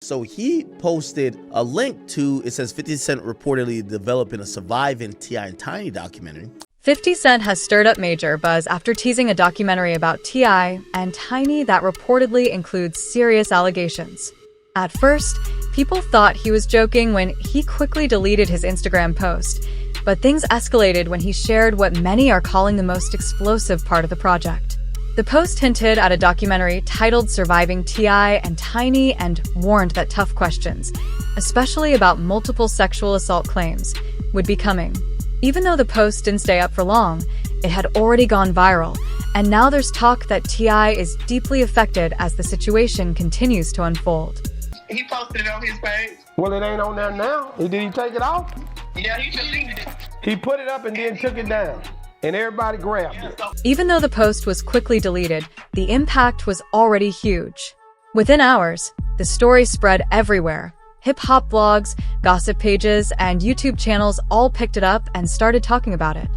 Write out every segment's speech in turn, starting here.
So he posted a link to, it says 50 Cent reportedly developing a Surviving T.I. and Tiny documentary. 50 Cent has stirred up major buzz after teasing a documentary about T.I. and Tiny that reportedly includes serious allegations. At first, people thought he was joking when he quickly deleted his Instagram post, but things escalated when he shared what many are calling the most explosive part of the project. The post hinted at a documentary titled Surviving T.I. and Tiny and warned that tough questions, especially about multiple sexual assault claims, would be coming. Even though the post didn't stay up for long, it had already gone viral, and now there's talk that T.I. is deeply affected as the situation continues to unfold. He posted it on his page. Well, it ain't on there now. Did he take it off? Yeah, he deleted it. He put it up and then took it down. And everybody grabbed it. Even though the post was quickly deleted, the impact was already huge. Within hours, the story spread everywhere. Hip-hop blogs, gossip pages, and YouTube channels all picked it up and started talking about it.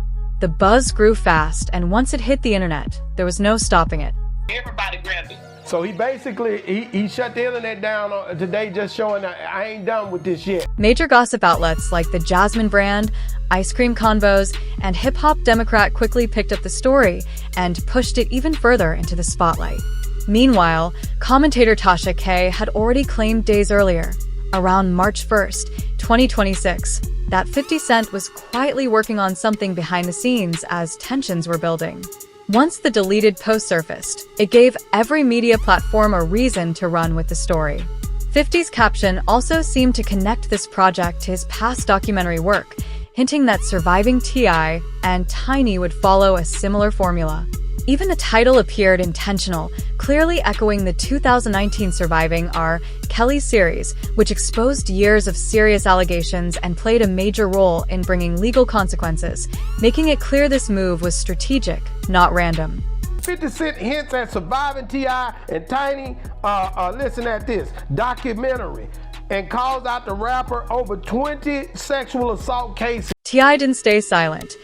The buzz grew fast, and once it hit the internet, there was no stopping it. Everybody grabbed it. So he basically, he shut the internet down today, just showing that I ain't done with this yet. Major gossip outlets like the Jasmine brand, Ice Cream Convos, and Hip Hop Democrat quickly picked up the story and pushed it even further into the spotlight. Meanwhile, commentator Tasha K had already claimed days earlier, around March 1st, 2026, that 50 Cent was quietly working on something behind the scenes as tensions were building. Once the deleted post surfaced, it gave every media platform a reason to run with the story. 50's caption also seemed to connect this project to his past documentary work, hinting that Surviving T.I. and Tiny would follow a similar formula. Even the title appeared intentional, clearly echoing the 2019 Surviving R. Kelly series, which exposed years of serious allegations and played a major role in bringing legal consequences, making it clear this move was strategic, not random. 50 Cent hints at Surviving T.I. and Tiny, listen at this, documentary, and calls out the rapper over 20 sexual assault cases. T.I. didn't stay silent.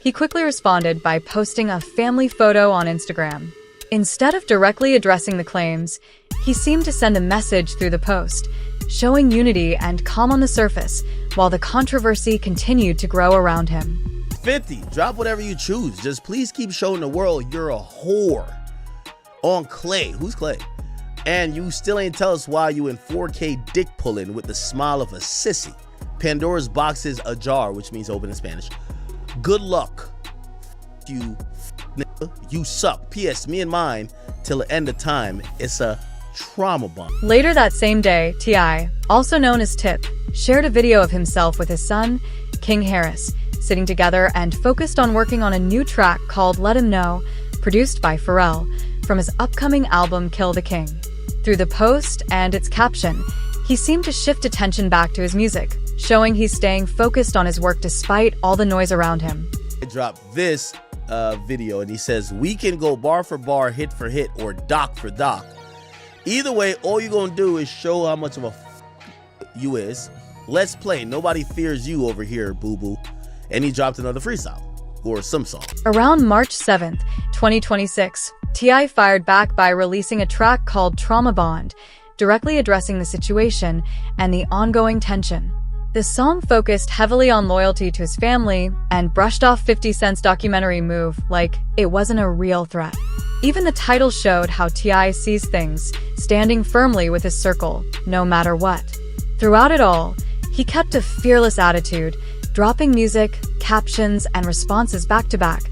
He quickly responded by posting a family photo on Instagram. Instead of directly addressing the claims, he seemed to send a message through the post, showing unity and calm on the surface, while the controversy continued to grow around him. 50, drop whatever you choose. Just please keep showing the world you're a whore. On Clay. Who's Clay? And you still ain't tell us why you in 4K dick pulling with the smile of a sissy. Pandora's box is ajar, which means open in Spanish. Good luck, you nigga. You suck. P.S. Me and mine till the end of time. It's a trauma bond. Later that same day, T.I., also known as Tip, shared a video of himself with his son, King Harris, sitting together and focused on working on a new track called Let Him Know, produced by Pharrell, from his upcoming album Kill the King. Through the post and its caption, he seemed to shift attention back to his music, showing he's staying focused on his work despite all the noise around him. He dropped this video and he says, we can go bar for bar, hit for hit, or doc for doc. Either way, all you're gonna do is show how much of a you is. Let's play. Nobody fears you over here, boo-boo. And he dropped another freestyle, or some song. Around March 7th, 2026, T.I. fired back by releasing a track called Trauma Bond, directly addressing the situation and the ongoing tension. The song focused heavily on loyalty to his family and brushed off 50 Cent's documentary move like it wasn't a real threat. Even the title showed how T.I. sees things, standing firmly with his circle, no matter what. Throughout it all, he kept a fearless attitude, dropping music, captions, and responses back to back,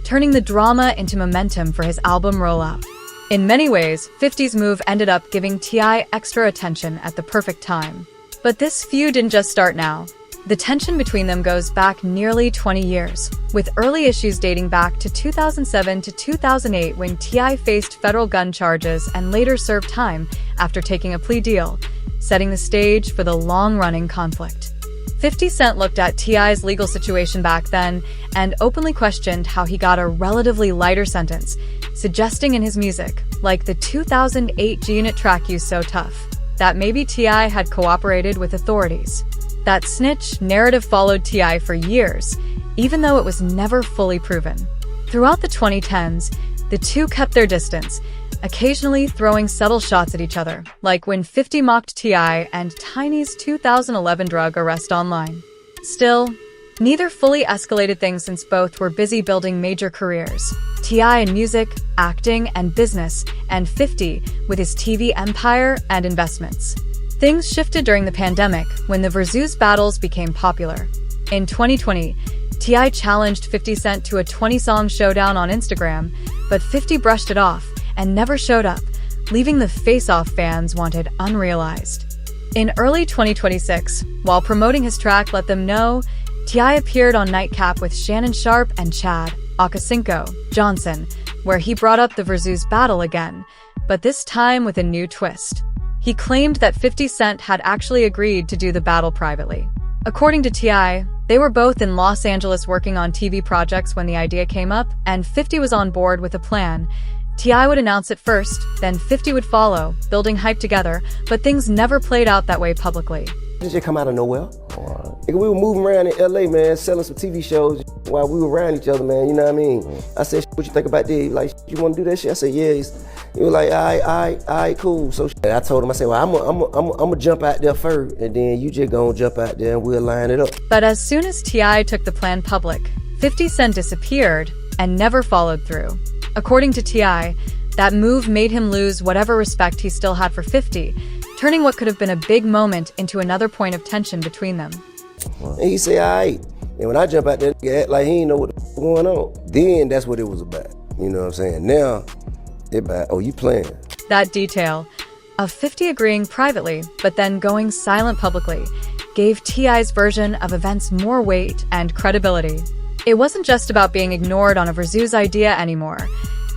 turning the drama into momentum for his album rollout. In many ways, 50's move ended up giving T.I. extra attention at the perfect time. But this feud didn't just start now. The tension between them goes back nearly 20 years, with early issues dating back to 2007 to 2008 when T.I. faced federal gun charges and later served time after taking a plea deal, setting the stage for the long-running conflict. 50 Cent looked at T.I.'s legal situation back then and openly questioned how he got a relatively lighter sentence, suggesting in his music, like the 2008 G-Unit track used So Tough, that maybe T.I. had cooperated with authorities. That snitch narrative followed T.I. for years, even though it was never fully proven. Throughout the 2010s, the two kept their distance, occasionally throwing subtle shots at each other, like when 50 mocked T.I. and Tiny's 2011 drug arrest online. Still, neither fully escalated things since both were busy building major careers. T.I. in music, acting, and business, and 50 with his TV empire and investments. Things shifted during the pandemic when the Versus battles became popular. In 2020, T.I. challenged 50 Cent to a 20-song showdown on Instagram, but 50 brushed it off and never showed up, leaving the face-off fans wanted unrealized. In early 2026, while promoting his track Let Them Know, T.I. appeared on Nightcap with Shannon Sharpe and Chad Okosinko Johnson, where he brought up the Versus battle again, but this time with a new twist. He claimed that 50 Cent had actually agreed to do the battle privately. According to T.I., they were both in Los Angeles working on TV projects when the idea came up, and 50 was on board with a plan. T.I. would announce it first, then 50 would follow, building hype together, but things never played out that way publicly. It just come out of nowhere. Nigga, we were moving around in LA, man, selling some TV shows while we were around each other, man, you know what I mean? I said, what you think about that? He like, you wanna do that shit? I said, yeah. He was like, all right, cool. So I told him, I said, well, I'm gonna jump out there first, and then you just gonna jump out there and we'll line it up. But as soon as T.I. took the plan public, 50 Cent disappeared and never followed through. According to T.I., that move made him lose whatever respect he still had for 50, turning what could have been a big moment into another point of tension between them. And he said, all right. And when I jump out there, he act like he ain't know what the f going on. Then that's what it was about. You know what I'm saying? Now, it about, oh, you playing. That detail of 50 agreeing privately, but then going silent publicly, gave T.I.'s version of events more weight and credibility. It wasn't just about being ignored on a Versus idea anymore.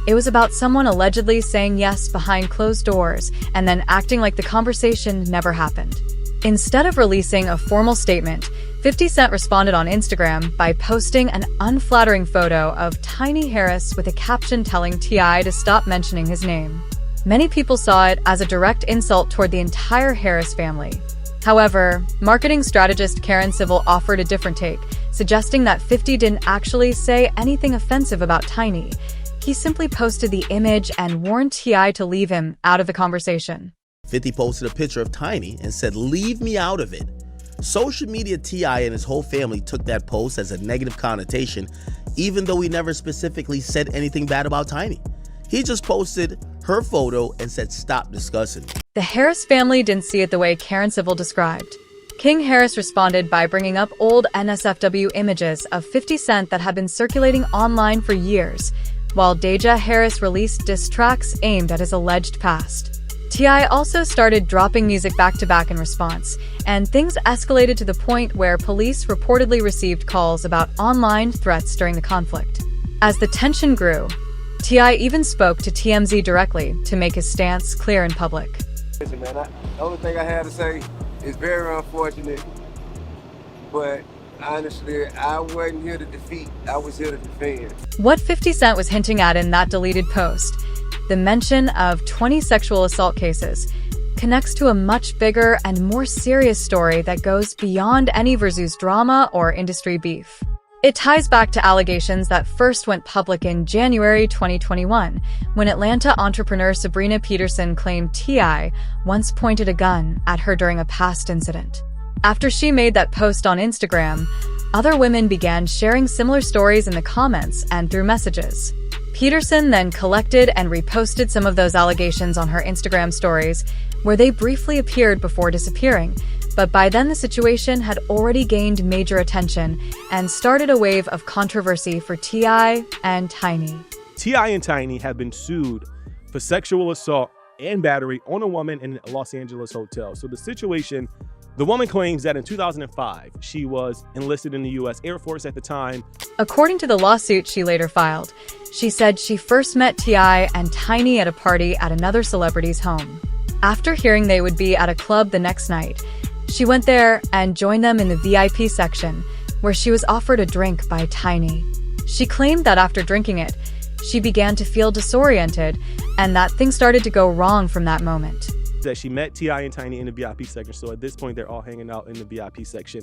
It was about someone allegedly saying yes behind closed doors and then acting like the conversation never happened. Instead of releasing a formal statement, 50 Cent responded on Instagram by posting an unflattering photo of Tiny Harris with a caption telling T.I. to stop mentioning his name. Many people saw it as a direct insult toward the entire Harris family. However, marketing strategist Karen Civil offered a different take, suggesting that 50 didn't actually say anything offensive about Tiny. He simply posted the image and warned T.I. to leave him out of the conversation. 50 posted a picture of Tiny and said, "Leave me out of it." Social media T.I. and his whole family took that post as a negative connotation, even though he never specifically said anything bad about Tiny. He just posted her photo and said, "Stop discussing." The Harris family didn't see it the way Karen Civil described. King Harris responded by bringing up old NSFW images of 50 Cent that had been circulating online for years, while Deja Harris released diss tracks aimed at his alleged past. T.I. also started dropping music back-to-back in response, and things escalated to the point where police reportedly received calls about online threats during the conflict. As the tension grew, T.I. even spoke to TMZ directly to make his stance clear in public. Listen, man, the only thing I had to say is very unfortunate, but honestly, I wasn't here to defeat, I was here to defend. What 50 Cent was hinting at in that deleted post, the mention of 20 sexual assault cases, connects to a much bigger and more serious story that goes beyond any Versus drama or industry beef. It ties back to allegations that first went public in January 2021, when Atlanta entrepreneur Sabrina Peterson claimed T.I. once pointed a gun at her during a past incident. After she made that post on Instagram, other women began sharing similar stories in the comments and through messages. Peterson then collected and reposted some of those allegations on her Instagram stories, where they briefly appeared before disappearing. But by then the situation had already gained major attention and started a wave of controversy for T.I. and Tiny. T.I. and Tiny have been sued for sexual assault and battery on a woman in a Los Angeles hotel. So the situation, the woman claims that in 2005, she was enlisted in the U.S. Air Force at the time. According to the lawsuit she later filed, she said she first met T.I. and Tiny at a party at another celebrity's home. After hearing they would be at a club the next night, she went there and joined them in the VIP section, where she was offered a drink by Tiny. She claimed that after drinking it, she began to feel disoriented and that things started to go wrong from that moment. That she met T.I. and Tiny in the VIP section, so at this point they're all hanging out in the VIP section.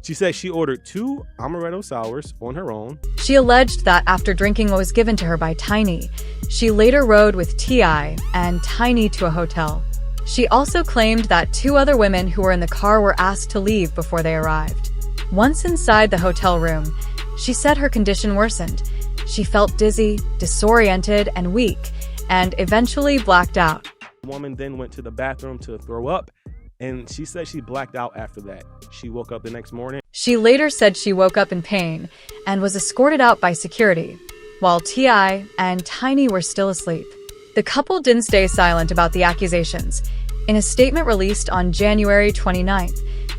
She said she ordered 2 amaretto sours on her own. She alleged that after drinking what was given to her by Tiny, she later rode with T.I. and Tiny to a hotel. She also claimed that 2 other women who were in the car were asked to leave before they arrived. Once inside the hotel room, she said her condition worsened. She felt dizzy, disoriented, and weak, and eventually blacked out. The woman then went to the bathroom to throw up, and she said she blacked out after that. She woke up the next morning. She later said she woke up in pain and was escorted out by security, while T.I. and Tiny were still asleep. The couple didn't stay silent about the accusations. In a statement released on January 29,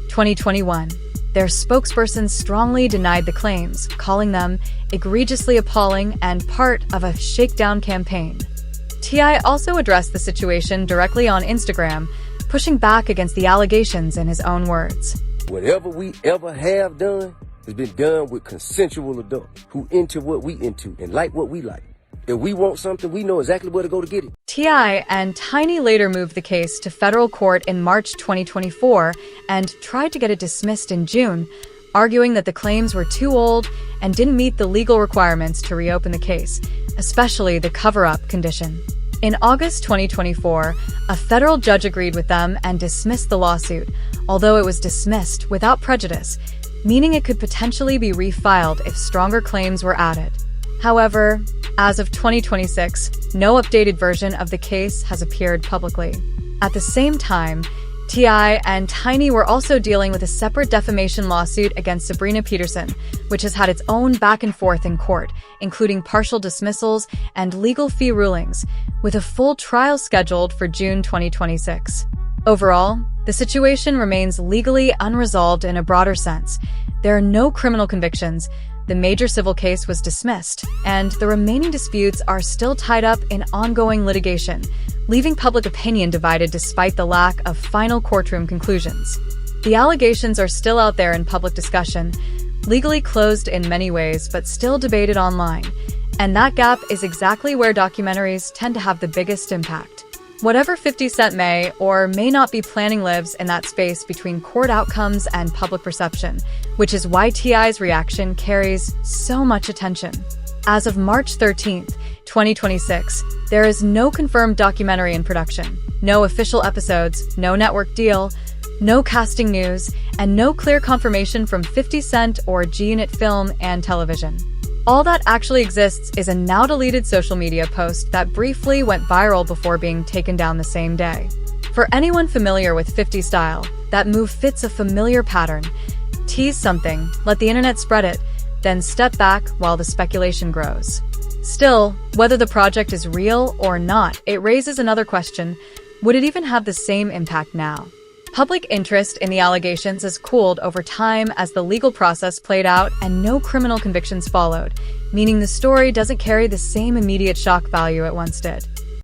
2021, their spokesperson strongly denied the claims, calling them egregiously appalling and part of a shakedown campaign. T.I. also addressed the situation directly on Instagram, pushing back against the allegations in his own words. Whatever we ever have done has been done with consensual adults who into what we into and like what we like. If we want something, we know exactly where to go to get it. T.I. and Tiny later moved the case to federal court in March 2024 and tried to get it dismissed in June, arguing that the claims were too old and didn't meet the legal requirements to reopen the case, especially the cover-up condition. In August 2024, a federal judge agreed with them and dismissed the lawsuit, although it was dismissed without prejudice, meaning it could potentially be refiled if stronger claims were added. However, as of 2026, no updated version of the case has appeared publicly. At the same time, T.I. and Tiny were also dealing with a separate defamation lawsuit against Sabrina Peterson, which has had its own back and forth in court, including partial dismissals and legal fee rulings, with a full trial scheduled for June 2026. Overall, the situation remains legally unresolved in a broader sense. There are no criminal convictions, the major civil case was dismissed, and the remaining disputes are still tied up in ongoing litigation, leaving public opinion divided despite the lack of final courtroom conclusions. The allegations are still out there in public discussion, legally closed in many ways but still debated online, and that gap is exactly where documentaries tend to have the biggest impact. Whatever 50 Cent may or may not be planning lives in that space between court outcomes and public perception, which is why T.I.'s reaction carries so much attention. As of March 13th, 2026, there is no confirmed documentary in production, no official episodes, no network deal, no casting news, and no clear confirmation from 50 Cent or G-Unit Film and Television. All that actually exists is a now-deleted social media post that briefly went viral before being taken down the same day. For anyone familiar with 50 Style, that move fits a familiar pattern. Tease something, let the internet spread it, then step back while the speculation grows. Still, whether the project is real or not, it raises another question: would it even have the same impact now? Public interest in the allegations has cooled over time as the legal process played out and no criminal convictions followed, meaning the story doesn't carry the same immediate shock value it once did.